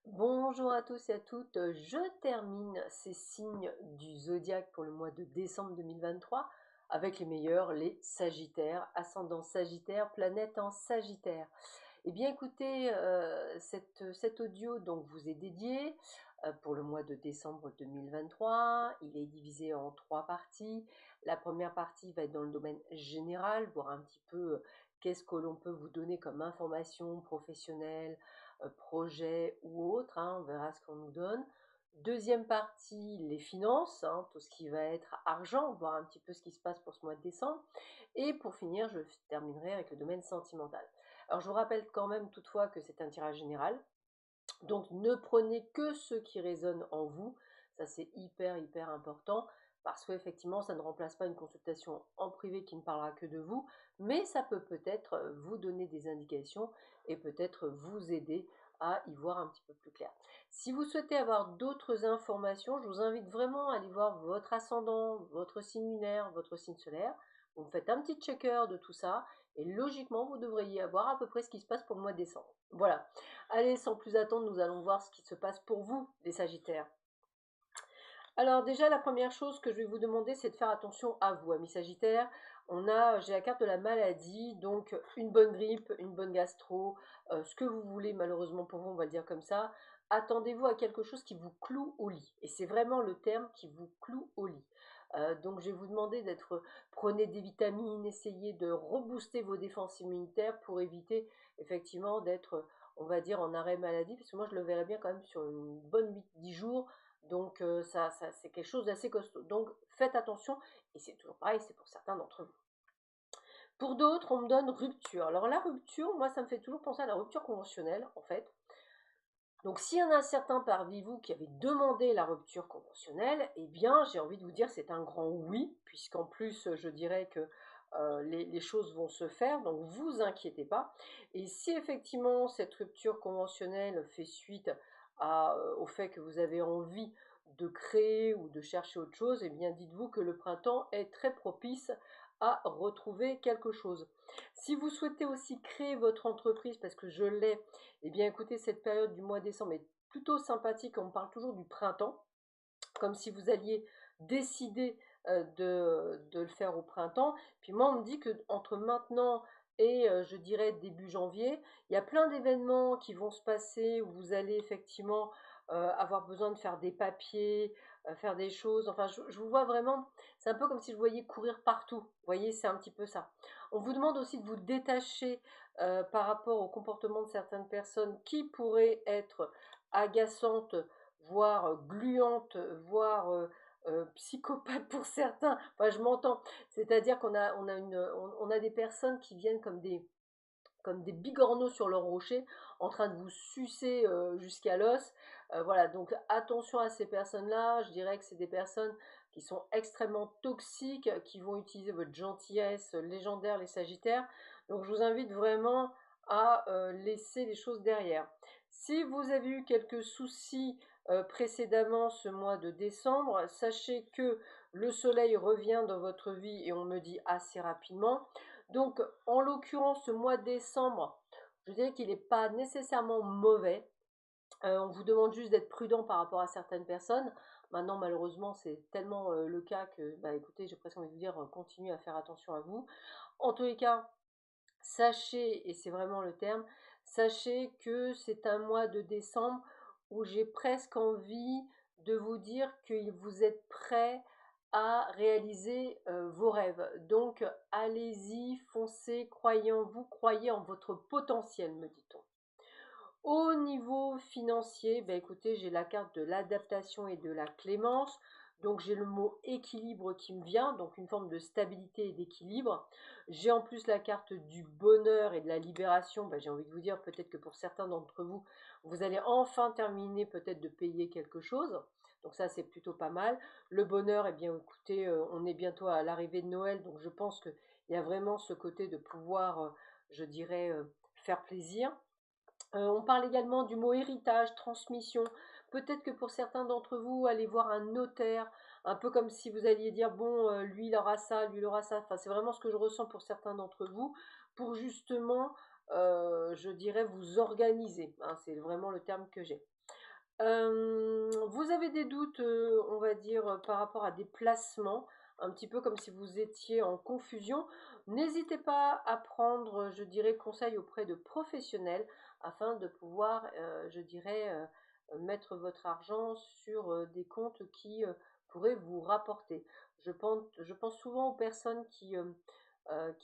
Bonjour à tous et à toutes, je termine ces signes du zodiaque pour le mois de décembre 2023 avec les meilleurs, les Sagittaires, ascendant Sagittaire, planète en Sagittaire. Eh bien écoutez, cet audio donc vous est dédié pour le mois de décembre 2023. Il est divisé en trois parties. La première partie va être dans le domaine général, voir un petit peu qu'est-ce que l'on peut vous donner comme information professionnelle, projet ou autre, hein, on verra ce qu'on nous donne. Deuxième partie, les finances, hein, tout ce qui va être argent, voir un petit peu ce qui se passe pour ce mois de décembre. Et pour finir, je terminerai avec le domaine sentimental. Alors je vous rappelle quand même toutefois que c'est un tirage général, donc ne prenez que ce qui résonne en vous, ça c'est hyper important, parce qu'effectivement ça ne remplace pas une consultation en privé qui ne parlera que de vous, mais ça peut peut-être vous donner des indications et peut-être vous aider à y voir un petit peu plus clair. Si vous souhaitez avoir d'autres informations, je vous invite vraiment à aller voir votre ascendant, votre signe lunaire, votre signe solaire. Vous me faites un petit checker de tout ça et logiquement vous devriez avoir à peu près ce qui se passe pour le mois de décembre. Voilà. Allez, sans plus attendre, nous allons voir ce qui se passe pour vous, les Sagittaires. Alors déjà, la première chose que je vais vous demander, c'est de faire attention à vous, amis Sagittaires. J'ai la carte de la maladie, donc une bonne grippe, une bonne gastro, ce que vous voulez, malheureusement pour vous, on va le dire comme ça. Attendez-vous à quelque chose qui vous cloue au lit. Et c'est vraiment le terme qui vous cloue au lit. Donc je vais vous demander prenez des vitamines, essayez de rebooster vos défenses immunitaires pour éviter effectivement d'être, on va dire, en arrêt maladie, parce que moi je le verrais bien quand même sur une bonne 8-10 jours, donc ça c'est quelque chose d'assez costaud. Donc faites attention, et c'est toujours pareil, c'est pour certains d'entre vous. Pour d'autres, on me donne rupture. Alors la rupture, moi ça me fait toujours penser à la rupture conventionnelle, en fait. Donc s'il y en a certains parmi vous qui avaient demandé la rupture conventionnelle, eh bien j'ai envie de vous dire c'est un grand oui, puisqu'en plus je dirais que les choses vont se faire, donc vous inquiétez pas. Et si effectivement cette rupture conventionnelle fait suite au fait que vous avez envie de créer ou de chercher autre chose, eh bien dites-vous que le printemps est très propice à retrouver quelque chose. Si vous souhaitez aussi créer votre entreprise, parce que je l'ai, eh bien écoutez, cette période du mois de décembre est plutôt sympathique, on me parle toujours du printemps, comme si vous alliez décider de le faire au printemps. Puis moi, on me dit que entre maintenant et je dirais début janvier, il y a plein d'événements qui vont se passer où vous allez effectivement avoir besoin de faire des papiers, faire des choses. Enfin, je vous vois vraiment, c'est un peu comme si je vous voyais courir partout. Vous voyez, c'est un petit peu ça. On vous demande aussi de vous détacher par rapport au comportement de certaines personnes qui pourraient être agaçantes, voire gluante, voire psychopathe pour certains. Enfin, je m'entends. C'est-à-dire on a des personnes qui viennent comme des bigorneaux sur leur rocher, en train de vous sucer jusqu'à l'os. Voilà, donc attention à ces personnes-là. Je dirais que c'est des personnes qui sont extrêmement toxiques, qui vont utiliser votre gentillesse légendaire, les Sagittaires. Donc je vous invite vraiment à laisser les choses derrière. Si vous avez eu quelques soucis précédemment ce mois de décembre, sachez que le soleil revient dans votre vie et on me dit assez rapidement. Donc, en l'occurrence, ce mois de décembre, je dirais qu'il n'est pas nécessairement mauvais. On vous demande juste d'être prudent par rapport à certaines personnes. Maintenant, malheureusement, c'est tellement le cas que, bah, écoutez, j'ai presque envie de vous dire, continuez à faire attention à vous. En tous les cas, sachez, et c'est vraiment le terme, sachez que c'est un mois de décembre où j'ai presque envie de vous dire que vous êtes prêts à réaliser vos rêves. Donc allez-y, foncez, croyez en vous, croyez en votre potentiel, me dit-on. Au niveau financier, bah écoutez, j'ai la carte de l'adaptation et de la clémence. Donc j'ai le mot équilibre qui me vient, donc une forme de stabilité et d'équilibre. J'ai en plus la carte du bonheur et de la libération. Bah, j'ai envie de vous dire peut-être que pour certains d'entre vous, vous allez enfin terminer peut-être de payer quelque chose. Donc ça, c'est plutôt pas mal. Le bonheur, eh bien écoutez, on est bientôt à l'arrivée de Noël, donc je pense qu'il y a vraiment ce côté de pouvoir, je dirais, faire plaisir. On parle également du mot héritage, transmission. Peut-être que pour certains d'entre vous, allez voir un notaire, un peu comme si vous alliez dire, bon, lui il aura ça, lui il aura ça. Enfin, c'est vraiment ce que je ressens pour certains d'entre vous, pour justement je dirais, vous organiser, hein, c'est vraiment le terme que j'ai. Vous avez des doutes, on va dire, par rapport à des placements, un petit peu comme si vous étiez en confusion. N'hésitez pas à prendre, je dirais, conseil auprès de professionnels afin de pouvoir, je dirais, mettre votre argent sur, des comptes qui, pourraient vous rapporter. Je pense souvent aux personnes qui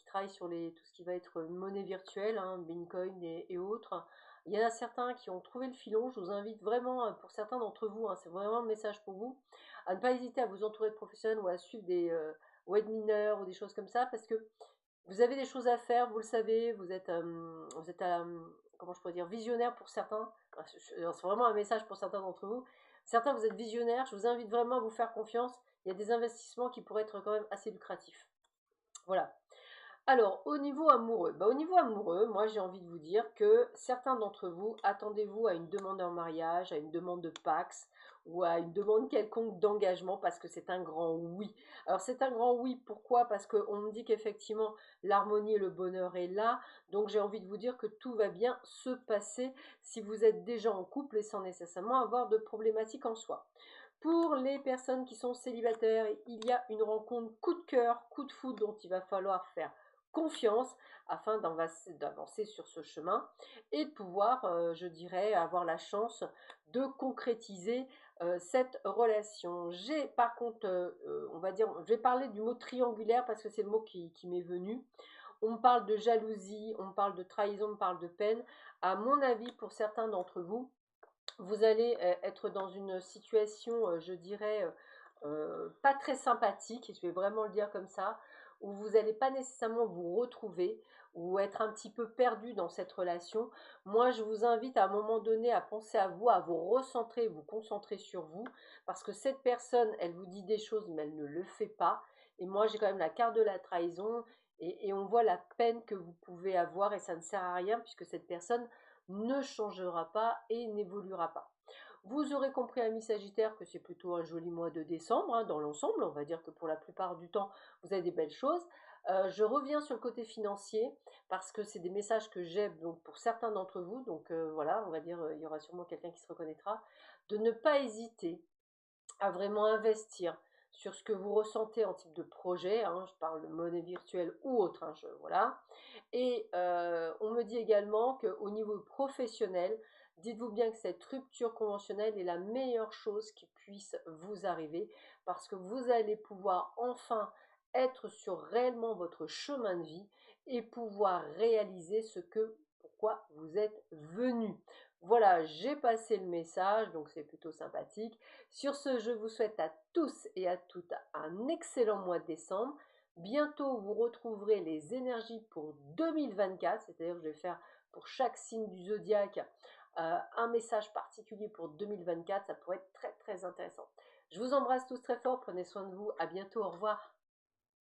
travaillent sur tout ce qui va être monnaie virtuelle, hein, Bitcoin et autres. Il y en a certains qui ont trouvé le filon. Je vous invite vraiment, pour certains d'entre vous, hein, c'est vraiment le message pour vous, à ne pas hésiter à vous entourer de professionnels ou à suivre des webinars ou des choses comme ça, parce que vous avez des choses à faire, vous le savez, vous êtes comment je pourrais dire, visionnaire pour certains. Enfin, c'est vraiment un message pour certains d'entre vous. Certains, vous êtes visionnaires, je vous invite vraiment à vous faire confiance. Il y a des investissements qui pourraient être quand même assez lucratifs. Voilà. Alors, au niveau amoureux, au niveau amoureux, moi j'ai envie de vous dire que certains d'entre vous, attendez-vous à une demande en mariage, à une demande de Pax ou à une demande quelconque d'engagement parce que c'est un grand oui. Alors c'est un grand oui, pourquoi? Parce qu'on me dit qu'effectivement l'harmonie et le bonheur est là, donc j'ai envie de vous dire que tout va bien se passer si vous êtes déjà en couple et sans nécessairement avoir de problématiques en soi. Pour les personnes qui sont célibataires, il y a une rencontre coup de cœur, coup de foudre dont il va falloir faire confiance afin d'avancer sur ce chemin et de pouvoir, je dirais, avoir la chance de concrétiser cette relation. J'ai par contre, on va dire, je vais parler du mot triangulaire parce que c'est le mot qui m'est venu. On parle de jalousie, on parle de trahison, on parle de peine. À mon avis, pour certains d'entre vous, vous allez être dans une situation, je dirais, pas très sympathique, je vais vraiment le dire comme ça, où vous n'allez pas nécessairement vous retrouver ou être un petit peu perdu dans cette relation. Moi, je vous invite à un moment donné à penser à vous recentrer, vous concentrer sur vous, parce que cette personne, elle vous dit des choses, mais elle ne le fait pas. Et moi, j'ai quand même la carte de la trahison, et on voit la peine que vous pouvez avoir, et ça ne sert à rien, puisque cette personne ne changera pas et n'évoluera pas. Vous aurez compris, amis Sagittaires, que c'est plutôt un joli mois de décembre, hein, dans l'ensemble. On va dire que pour la plupart du temps, vous avez des belles choses. Je reviens sur le côté financier, parce que c'est des messages que j'ai donc, pour certains d'entre vous. Donc voilà, on va dire, il y aura sûrement quelqu'un qui se reconnaîtra. De ne pas hésiter à vraiment investir sur ce que vous ressentez en type de projet, hein, je parle de monnaie virtuelle ou autre, hein, voilà. Et on me dit également qu'au niveau professionnel, dites-vous bien que cette rupture conventionnelle est la meilleure chose qui puisse vous arriver parce que vous allez pouvoir enfin être sur réellement votre chemin de vie et pouvoir réaliser ce que pourquoi vous êtes venu. Voilà, j'ai passé le message, donc c'est plutôt sympathique. Sur ce, je vous souhaite à tous et à toutes un excellent mois de décembre. Bientôt, vous retrouverez les énergies pour 2024, c'est-à-dire que je vais faire pour chaque signe du zodiaque un message particulier pour 2024. Ça pourrait être très très intéressant. Je vous embrasse tous très fort, prenez soin de vous, à bientôt, au revoir.